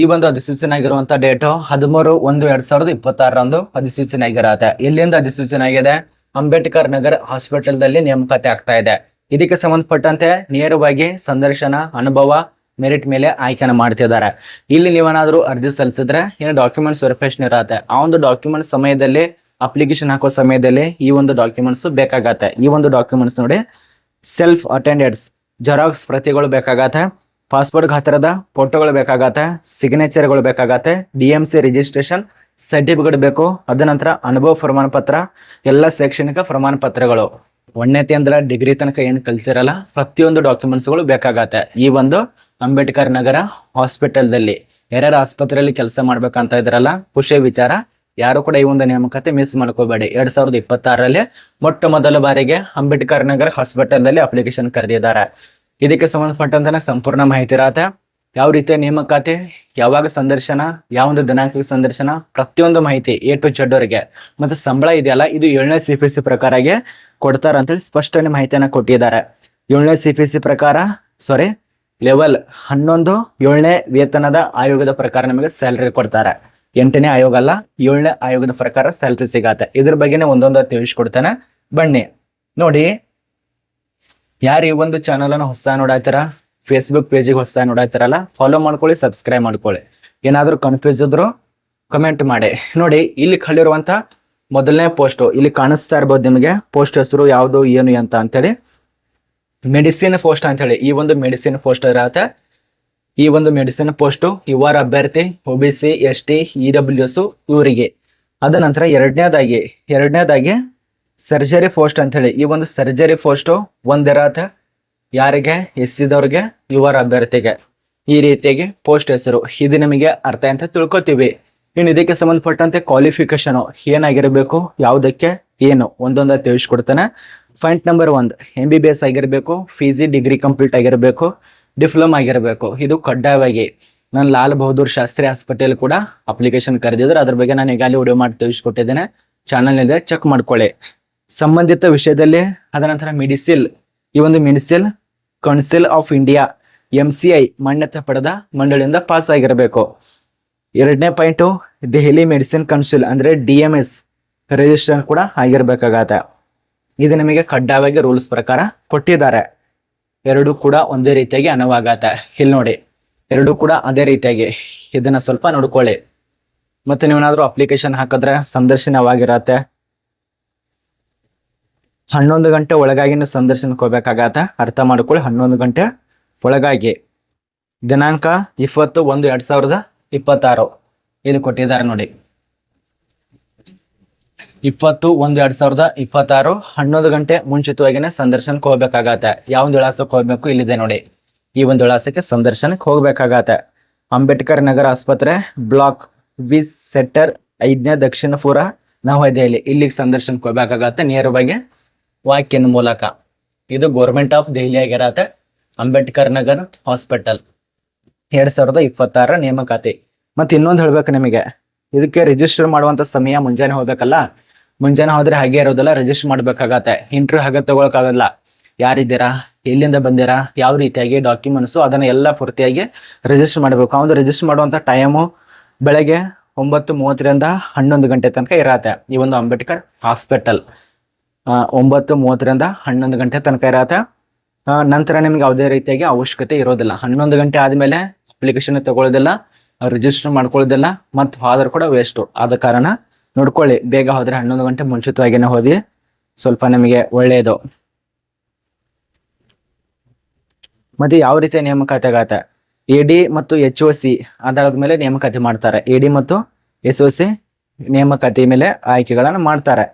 ಈ ಒಂದು ಅಧಿಸೂಚನೆ ಆಗಿರುವಂತ ಡೇಟು 13/1/2026 ಅಧಿಸೂಚನೆ ಆಗಿರತ್ತೆ. ಎಲ್ಲಿಂದ ಅಧಿಸೂಚನೆ ಆಗಿದೆ? ಅಂಬೇಡ್ಕರ್ ನಗರ್ ಹಾಸ್ಪಿಟಲ್ದಲ್ಲಿ ನೇಮಕಾತಿ ಆಗ್ತಾ ಇದೆ. ಇದಕ್ಕೆ ಸಂಬಂಧಪಟ್ಟಂತೆ ನೇರವಾಗಿ ಸಂದರ್ಶನ, ಅನುಭವ, ಮೆರಿಟ್ ಮೇಲೆ ಆಯ್ಕೆನ ಮಾಡ್ತಿದ್ದಾರೆ. ಇಲ್ಲಿ ನೀವೇನಾದ್ರೂ ಅರ್ಜಿ ಸಲ್ಲಿಸಿದ್ರೆ ಏನು ಡಾಕ್ಯುಮೆಂಟ್ಸ್ ವೆರಿಫಿಕೇಶನ್ ಇರತ್ತೆ. ಆ ಒಂದು ಡಾಕ್ಯುಮೆಂಟ್ ಸಮಯದಲ್ಲಿ ಅಪ್ಲಿಕೇಶನ್ ಹಾಕೋ ಸಮಯದಲ್ಲಿ ಈ ಒಂದು ಡಾಕ್ಯುಮೆಂಟ್ಸ್ ಬೇಕಾಗತ್ತೆ. ಈ ಒಂದು ಡಾಕ್ಯುಮೆಂಟ್ಸ್ ನೋಡಿ, ಸೆಲ್ಫ್ ಅಟೆಂಡೆಡ್ಸ್ ಜೆರಾಕ್ಸ್ ಪ್ರತಿಗಳು ಬೇಕಾಗತ್ತೆ, ಪಾಸ್ಪೋರ್ಟ್ ಗಾತ್ರದ ಫೋಟೋಗಳು ಬೇಕಾಗತ್ತೆ, ಸಿಗ್ನೇಚರ್ಗಳು ಬೇಕಾಗತ್ತೆ, DMC ರಿಜಿಸ್ಟ್ರೇಷನ್ ಸರ್ಟಿಫಿಕೇಟ್ ಬೇಕು. ಅದ ನಂತರ ಅನುಭವ ಪ್ರಮಾಣ ಪತ್ರ, ಎಲ್ಲ ಶೈಕ್ಷಣಿಕ ಪ್ರಮಾಣ ಪತ್ರಗಳು, ಒಣ್ಣೆತಿ ಅಂದ್ರೆ ಡಿಗ್ರಿ ತನಕ ಏನು ಕಲ್ತಿರಲ್ಲ, ಪ್ರತಿಯೊಂದು ಡಾಕ್ಯುಮೆಂಟ್ಸ್ಗಳು ಬೇಕಾಗತ್ತೆ. ಈ ಒಂದು ಅಂಬೇಡ್ಕರ್ ನಗರ ಹಾಸ್ಪಿಟಲ್ದಲ್ಲಿ ಯಾರ್ಯಾರು ಆಸ್ಪತ್ರೆಯಲ್ಲಿ ಕೆಲಸ ಮಾಡ್ಬೇಕಂತ ಇದ್ರಲ್ಲ, ಖುಷಿ ವಿಚಾರ. ಯಾರು ಕೂಡ ಈ ಒಂದು ನೇಮಕಾತಿ ಮಿಸ್ ಮಾಡ್ಕೋಬೇಡಿ. 2026ರಲ್ಲಿ ಮೊಟ್ಟ ಮೊದಲ ಬಾರಿಗೆ ಅಂಬೇಡ್ಕರ್ ನಗರ್ ಹಾಸ್ಪಿಟಲ್ದಲ್ಲಿ ಅಪ್ಲಿಕೇಶನ್ ಕರೆದಿದ್ದಾರೆ. ಇದಕ್ಕೆ ಸಂಬಂಧಪಟ್ಟಂತೆ ಸಂಪೂರ್ಣ ಮಾಹಿತಿ ಇರತ್ತೆ. ಯಾವ ರೀತಿಯ ನೇಮಕಾತಿ, ಯಾವಾಗ ಸಂದರ್ಶನ, ಯಾವ ಒಂದು ದಿನಾಂಕಕ್ಕೆ ಸಂದರ್ಶನ, ಪ್ರತಿಯೊಂದು ಮಾಹಿತಿ A to Z ಅವರಿಗೆ. ಮತ್ತೆ ಸಂಬಳ ಇದೆಯಲ್ಲ, ಇದು 7ನೇ CPC ಪ್ರಕಾರಗೆ ಕೊಡ್ತಾರ ಅಂತೇಳಿ ಸ್ಪಷ್ಟನೆ ಮಾಹಿತಿಯನ್ನ ಕೊಟ್ಟಿದ್ದಾರೆ. 7ನೇ CPC ಪ್ರಕಾರ ಲೆವೆಲ್ 11 7ನೇ ವೇತನದ ಆಯೋಗದ ಪ್ರಕಾರ ನಿಮಗೆ ಸ್ಯಾಲರಿ ಕೊಡ್ತಾರೆ. 8ನೇ ಆಯೋಗ ಅಲ್ಲ, 7ನೇ ಆಯೋಗದ ಪ್ರಕಾರ ಸ್ಯಾಲರಿ ಸಿಗತ್ತೆ. ಇದ್ರ ಬಗ್ಗೆನೇ ಒಂದೊಂದು ತಿಳಿಸ್ಕೊಡ್ತಾನೆ ಬನ್ನಿ. ನೋಡಿ, ಯಾರು ಈ ಒಂದು ಚಾನಲ್ ಅನ್ನು ಹೊಸ ನೋಡಾಯ್ತಾರ, ಫೇಸ್ಬುಕ್ ಪೇಜಿಗೆ ಹೊಸ ನೋಡಾಯ್ತಾರಲ್ಲ, ಫಾಲೋ ಮಾಡ್ಕೊಳ್ಳಿ, ಸಬ್ಸ್ಕ್ರೈಬ್ ಮಾಡ್ಕೊಳ್ಳಿ. ಏನಾದ್ರೂ ಕನ್ಫ್ಯೂಸ್ ಇದ್ರು ಕಮೆಂಟ್ ಮಾಡಿ. ನೋಡಿ, ಇಲ್ಲಿ ಕಳಿರುವಂತ ಮೊದಲನೇ ಪೋಸ್ಟ್ ಇಲ್ಲಿ ಕಾಣಿಸ್ತಾ ಇರ್ಬೋದು ನಿಮಗೆ. ಪೋಸ್ಟ್ ಹೆಸರು ಯಾವುದು, ಏನು ಅಂತ ಅಂತೇಳಿ ಮೆಡಿಸಿನ್ ಪೋಸ್ಟ್ ಅಂತ ಹೇಳಿ ಈ ಒಂದು ಮೆಡಿಸಿನ್ ಪೋಸ್ಟ್ ಇರತ್ತೆ. ಈ ಒಂದು ಮೆಡಿಸಿನ್ ಪೋಸ್ಟ್ ಯುವರ್ ಅಭ್ಯರ್ಥಿ OBC ST EWS ಇವರಿಗೆ. ಅದ ನಂತರ ಎರಡನೇದಾಗಿ ಸರ್ಜರಿ ಪೋಸ್ಟ್ ಅಂತ ಹೇಳಿ ಈ ಒಂದು ಸರ್ಜರಿ ಪೋಸ್ಟ್ ಒಂದಿರತ್ತೆ. ಯಾರಿಗೆ? SC ದವ್ರಿಗೆ, ಯುವರ್ ಅಭ್ಯರ್ಥಿಗೆ. ಈ ರೀತಿಯಾಗಿ ಪೋಸ್ಟ್ ಹೆಸರು ಇದು ನಿಮಗೆ ಅರ್ಥ ಅಂತ ತಿಳ್ಕೊತೀವಿ. ಇನ್ನು ಇದಕ್ಕೆ ಸಂಬಂಧಪಟ್ಟಂತೆ ಕ್ವಾಲಿಫಿಕೇಶನ್ ಏನಾಗಿರ್ಬೇಕು, ಯಾವುದಕ್ಕೆ ಏನು ಒಂದೊಂದ ತಿಳಿಸ್ಕೊಡ್ತಾನೆ. ಪಾಯಿಂಟ್ ನಂಬರ್ 1 MBBS ಆಗಿರ್ಬೇಕು, PG ಡಿಗ್ರಿ ಕಂಪ್ಲೀಟ್ ಆಗಿರ್ಬೇಕು, ಡಿಪ್ಲೊಮಾ ಆಗಿರಬೇಕು. ಇದು ಕಡ್ಡಾಯವಾಗಿ. ನಾನು ಲಾಲ್ ಬಹದ್ದೂರ್ ಶಾಸ್ತ್ರಿ ಹಾಸ್ಪಿಟಲ್ ಕೂಡ ಅಪ್ಲಿಕೇಶನ್ ಕರೆದಿದ್ರು. ಅದ್ರ ಬಗ್ಗೆ ನಾನು ಈಗಾಗಲೇ ವಿಡಿಯೋ ಮಾಡಿ ತಿಳಿಸ್ಕೊಟ್ಟಿದ್ದೇನೆ, ಚಾನಲ್ ಇದೆ, ಚೆಕ್ ಮಾಡ್ಕೊಳ್ಳಿ. ಸಂಬಂಧಿತ ವಿಷಯದಲ್ಲಿ ಅದ ನಂತರ ಮೆಡಿಸಿಲ್, ಈ ಒಂದು ಮೆಡಿಸಿಲ್ ಕೌನ್ಸಿಲ್ ಆಫ್ ಇಂಡಿಯಾ MCI ಮಾನ್ಯತೆ ಪಡೆದ ಮಂಡಳಿಯಿಂದ ಪಾಸ್ ಆಗಿರಬೇಕು. 2ನೇ ಪಾಯಿಂಟು ದೆಹಲಿ ಮೆಡಿಸಿನ್ ಕೌನ್ಸಿಲ್ ಅಂದ್ರೆ DMS ರಿಜಿಸ್ಟ್ರೇಷನ್ ಕೂಡ ಆಗಿರ್ಬೇಕಾಗತ್ತೆ. ಇದು ನಿಮಗೆ ಕಡ್ಡಾಯವಾಗಿ ರೂಲ್ಸ್ ಪ್ರಕಾರ ಕೊಟ್ಟಿದ್ದಾರೆ. ಎರಡು ಕೂಡ ಒಂದೇ ರೀತಿಯಾಗಿ ಅನುವಾಗತ್ತೆ. ಇಲ್ಲಿ ನೋಡಿ, ಎರಡು ಕೂಡ ಅದೇ ರೀತಿಯಾಗಿ. ಇದನ್ನ ಸ್ವಲ್ಪ ನೋಡ್ಕೊಳ್ಳಿ. ಮತ್ತೆ ನೀವೇನಾದ್ರೂ ಅಪ್ಲಿಕೇಶನ್ ಹಾಕಿದ್ರೆ ಸಂದರ್ಶನವಾಗಿರತ್ತೆ. 11 ಗಂಟೆ ಒಳಗಾಗಿ ನೀವು ಸಂದರ್ಶನಕ್ಕೆ ಹೋಗ್ಬೇಕಾಗತ್ತೆ. ಅರ್ಥ ಮಾಡ್ಕೊಳ್ಳಿ, 11 ಗಂಟೆ ಒಳಗಾಗಿ. ದಿನಾಂಕ 20/1/2026 ಇಲ್ಲಿ ಕೊಟ್ಟಿದ್ದಾರೆ ನೋಡಿ. 20/1/2026 11 ಗಂಟೆ ಮುಂಚಿತವಾಗಿನೇ ಸಂದರ್ಶನಕ್ಕೆ ಹೋಗ್ಬೇಕಾಗತ್ತೆ. ಯಾವ ವಿಳಾಸಕ್ಕೆ ಹೋಗ್ಬೇಕು ಇಲ್ಲಿದೆ ನೋಡಿ. ಈ ಒಂದು ವಿಳಾಸಕ್ಕೆ ಸಂದರ್ಶನಕ್ಕೆ ಹೋಗ್ಬೇಕಾಗತ್ತೆ. ಅಂಬೇಡ್ಕರ್ ನಗರ ಆಸ್ಪತ್ರೆ, ಬ್ಲಾಕ್ ವಿ ಸೆಕ್ಟರ್ 5ನೇ ದಕ್ಷಿಣಪುರ, ನವದೆಹಲಿ. ಇಲ್ಲಿಗೆ ಸಂದರ್ಶನಕ್ಕೆ ಹೋಗ್ಬೇಕಾಗತ್ತೆ ನೇರವಾಗಿ ವಾಕ್ಯನ ಮೂಲಕ. ಇದು ಗೌರ್ಮೆಂಟ್ ಆಫ್ ದೆಹಲಿ ಆಗಿರತ್ತೆ. ಅಂಬೇಡ್ಕರ್ ನಗರ್ ಹಾಸ್ಪಿಟಲ್ 2026 ನೇಮಕಾತಿ. ಮತ್ತೆ ಇನ್ನೊಂದು ಹೇಳ್ಬೇಕು ನಿಮಗೆ, ಇದಕ್ಕೆ ರಿಜಿಸ್ಟರ್ ಮಾಡುವಂತ ಸಮಯ ಮುಂಜಾನೆ ಹೋಗ್ಬೇಕಲ್ಲ. ಮುಂಜಾನೆ ಹೋದ್ರೆ ಹಾಗೆ ಇರೋದಿಲ್ಲ, ರಿಜಿಸ್ಟರ್ ಮಾಡ್ಬೇಕಾಗತ್ತೆ. ಇಂಟರ್ವ್ಯೂ ಹಾಗೆ ತಗೊಳಕಾಗಲ್ಲ. ಯಾರಿದ್ದೀರಾ, ಎಲ್ಲಿಂದ ಬಂದಿರಾ, ಯಾವ ರೀತಿಯಾಗಿ ಡಾಕ್ಯುಮೆಂಟ್ಸು ಅದನ್ನ ಎಲ್ಲ ಪೂರ್ತಿಯಾಗಿ ರಿಜಿಸ್ಟರ್ ಮಾಡಬೇಕು. ಆ ಒಂದು ರಿಜಿಸ್ಟರ್ ಮಾಡುವಂತ ಟೈಮು ಬೆಳಗ್ಗೆ 9:30ರಿಂದ 11 ಗಂಟೆ ತನಕ ಇರತ್ತೆ. ಈ ಒಂದು ಅಂಬೇಡ್ಕರ್ ಹಾಸ್ಪಿಟಲ್ 9:30ರಿಂದ 11 ಗಂಟೆ ತನಕ ಇರತ್ತೆ. ನಂತರ ನಿಮ್ಗೆ ಯಾವುದೇ ರೀತಿಯಾಗಿ ಅವಶ್ಯಕತೆ ಇರೋದಿಲ್ಲ. 11 ಗಂಟೆ ಆದ್ಮೇಲೆ ಅಪ್ಲಿಕೇಶನ್ ತಗೊಳ್ಳೋದಿಲ್ಲ, ರಿಜಿಸ್ಟರ್ ಮಾಡ್ಕೊಳ್ಳೋದಿಲ್ಲ, ಮತ್ತು ಹೋದ್ರೆ ಕೂಡ ವೇಸ್ಟು. ಆದ ಕಾರಣ ನೋಡ್ಕೊಳ್ಳಿ, ಬೇಗ ಹೋದ್ರೆ 11 ಗಂಟೆ ಮುಂಚಿತವಾಗಿನೇ ಹೋದಿ, ಸ್ವಲ್ಪ ನಿಮಗೆ ಒಳ್ಳೆಯದು. ಮತ್ತೆ ಯಾವ ರೀತಿಯ ನೇಮಕಾತಿ ಆಗತ್ತೆ? AD ಮತ್ತು HOC ಆಧಾರದ ಮೇಲೆ ನೇಮಕಾತಿ ಮಾಡ್ತಾರೆ. AD ಮತ್ತು SOC ನೇಮಕಾತಿ ಮೇಲೆ ಆಯ್ಕೆಗಳನ್ನು ಮಾಡ್ತಾರೆ.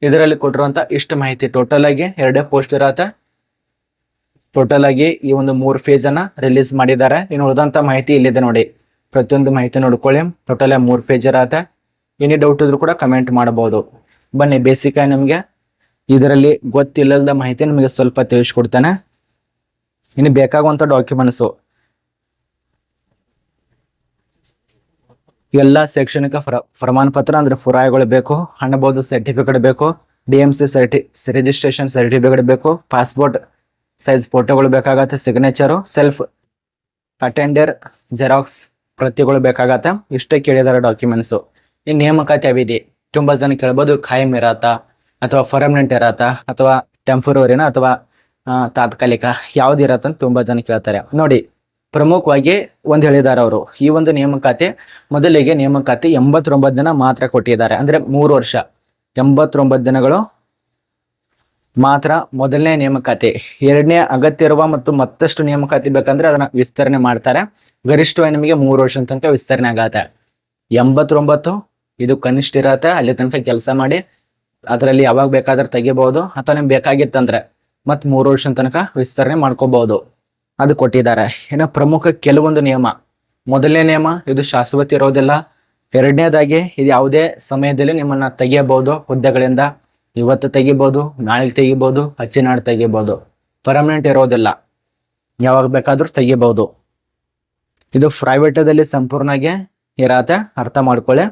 ಇದರಲ್ಲಿ ಕೊಟ್ಟಿರುವಂತ ಇಷ್ಟು ಮಾಹಿತಿ. ಟೋಟಲ್ ಆಗಿ 2 ಪೋಸ್ಟ್ ಇರತ್ತೆ. ಟೋಟಲ್ ಆಗಿ ಈ ಒಂದು 3 ಫೇಸ್ ಅನ್ನ ರಿಲೀಸ್ ಮಾಡಿದ್ದಾರೆ. ಇನ್ನು ಉಳಿದಂತ ಮಾಹಿತಿ ಇಲ್ಲಿದೆ ನೋಡಿ. ಪ್ರತಿಯೊಂದು ಮಾಹಿತಿ ನೋಡ್ಕೊಳ್ಳಿ. ಟೋಟಲ್ 3 ಪೇಜ್ ಇರತ್ತೆ. ಏನೇ ಡೌಟ್ ಇದ್ರು ಕೂಡ ಕಮೆಂಟ್ ಮಾಡಬಹುದು. ಬನ್ನಿ, ಬೇಸಿಕ್ ಆಗಿ ನಿಮಗೆ ಇದರಲ್ಲಿ ಗೊತ್ತಿಲ್ಲದ ಮಾಹಿತಿ ನಿಮಗೆ ಸ್ವಲ್ಪ ತಿಳಿಸ್ಕೊಡ್ತಾನೆ. ಇನ್ನು ಬೇಕಾಗುವಂತ ಡಾಕ್ಯುಮೆಂಟ್ಸು ಎಲ್ಲ ಶೈಕ್ಷಣಿಕ ಪ್ರಮಾಣ ಪತ್ರ ಅಂದ್ರೆ ಪುರಾವೆಗಳು ಬೇಕು, ಹಣಬಹುದು ಸರ್ಟಿಫಿಕೇಟ್ ಬೇಕು, DMC ರಿಜಿಸ್ಟ್ರೇಷನ್ ಸರ್ಟಿಫಿಕೇಟ್ ಬೇಕು, ಪಾಸ್ಪೋರ್ಟ್ ಸೈಜ್ ಫೋಟೋಗಳು ಬೇಕಾಗತ್ತೆ, ಸಿಗ್ನೇಚರು, ಸೆಲ್ಫ್ ಅಟೆಂಡರ್ ಜೆರಾಕ್ಸ್ ಪ್ರತಿಗಳು ಬೇಕಾಗತ್ತೆ. ಇಷ್ಟೇ ಕೇಳಿದಾರೆ ಡಾಕ್ಯುಮೆಂಟ್ಸು. ಈ ನೇಮಕಾತಿ ಅವಧಿ ತುಂಬಾ ಜನ ಕೇಳ್ಬೋದು, ಖಾಯಂ ಇರತ್ತಾ ಅಥವಾ ಪರ್ಮನೆಂಟ್ ಇರತ್ತಾ ಅಥವಾ ಟೆಂಪರರಿನ ಅಥವಾ ತಾತ್ಕಾಲಿಕ ಯಾವ್ದು ಇರತ್ತ ಅಂತ ತುಂಬಾ ಜನ ಕೇಳ್ತಾರೆ. ನೋಡಿ, ಪ್ರಮುಖವಾಗಿ ಒಂದು ಹೇಳಿದ್ದಾರೆ ಅವರು, ಈ ಒಂದು ನೇಮಕಾತಿ ಮೊದಲಿಗೆ ನೇಮಕಾತಿ 89 ದಿನ ಮಾತ್ರ ಕೊಟ್ಟಿದ್ದಾರೆ. ಅಂದ್ರೆ 3 ವರ್ಷ 89 ದಿನಗಳು ಮಾತ್ರ ಮೊದಲನೇ ನೇಮಕಾತಿ. ಎರಡನೇ ಅಗತ್ಯ ಇರುವ ಮತ್ತು ಮತ್ತಷ್ಟು ನೇಮಕಾತಿ ಬೇಕಂದ್ರೆ ಅದನ್ನ ವಿಸ್ತರಣೆ ಮಾಡ್ತಾರೆ. ಗರಿಷ್ಠವಾಗಿ ನಿಮಗೆ 3 ವರ್ಷ ತನಕ ವಿಸ್ತರಣೆ ಆಗತ್ತೆ. 89 ಇದು ಕನಿಷ್ಠ ಇರತ್ತೆ. ಅಲ್ಲಿ ತನಕ ಕೆಲಸ ಮಾಡಿ ಅದರಲ್ಲಿ ಯಾವಾಗ ಬೇಕಾದ್ರೆ ತೆಗಿಬಹುದು, ಅಥವಾ ನಿಮ್ಗೆ ಬೇಕಾಗಿತ್ತಂದ್ರೆ ಮತ್ 3 ವರ್ಷ ತನಕ ವಿಸ್ತರಣೆ ಮಾಡ್ಕೋಬಹುದು. ಅದು ಕೊಟ್ಟಿದ್ದಾರೆ. ಇನ್ನು ಪ್ರಮುಖ ಕೆಲವೊಂದು ನಿಯಮ. ಮೊದಲನೇ ನಿಯಮ, ಇದು ಶಾಶ್ವತ ಇರೋದಿಲ್ಲ. ಎರಡನೇದಾಗಿ, ಇದು ಯಾವುದೇ ಸಮಯದಲ್ಲಿ ನಿಮ್ಮನ್ನ ತೆಗಿಯಬಹುದು ಹುದ್ದೆಗಳಿಂದ. ಇವತ್ತು ತೆಗಿಬಹುದು, ನಾಳೆ ತೆಗಿಬಹುದು, ಹಚ್ಚಿನಾಡು ತೆಗಿಬಹುದು. ಪರ್ಮನೆಂಟ್ ಇರೋದಿಲ್ಲ, ಯಾವಾಗ ಬೇಕಾದ್ರೂ ತೆಗಿಬಹುದು. ಇದು ಪ್ರೈವೇಟದಲ್ಲಿ ಸಂಪೂರ್ಣವಾಗಿ ಇರತ್ತೆ, ಅರ್ಥ ಮಾಡ್ಕೊಳ್ಳಿ.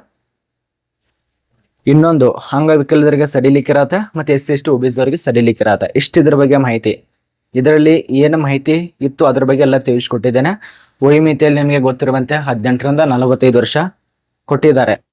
ಇನ್ನೊಂದು, ಅಂಗವಿಕಲರಿಗೆ ಸಡಿಲಿಕ್ಕಿರತ್ತೆ ಮತ್ತೆ SC/ST OBC ಅವರಿಗೆ ಸಡಿಲಿಕ್ಕಿರತ್ತೆ. ಇದ್ರ ಬಗ್ಗೆ ಮಾಹಿತಿ. ಇದರಲ್ಲಿ ಏನು ಮಾಹಿತಿ ಇತ್ತು ಅದ್ರ ಬಗ್ಗೆ ಎಲ್ಲ ತಿಳಿಸ್ಕೊಟ್ಟಿದ್ದೇನೆ. ವಯೋಮಿತಿಯಲ್ಲಿ ನಿಮಗೆ ಗೊತ್ತಿರುವಂತೆ 18 ರಿಂದ 45 ವರ್ಷ ಕೊಟ್ಟಿದ್ದಾರೆ.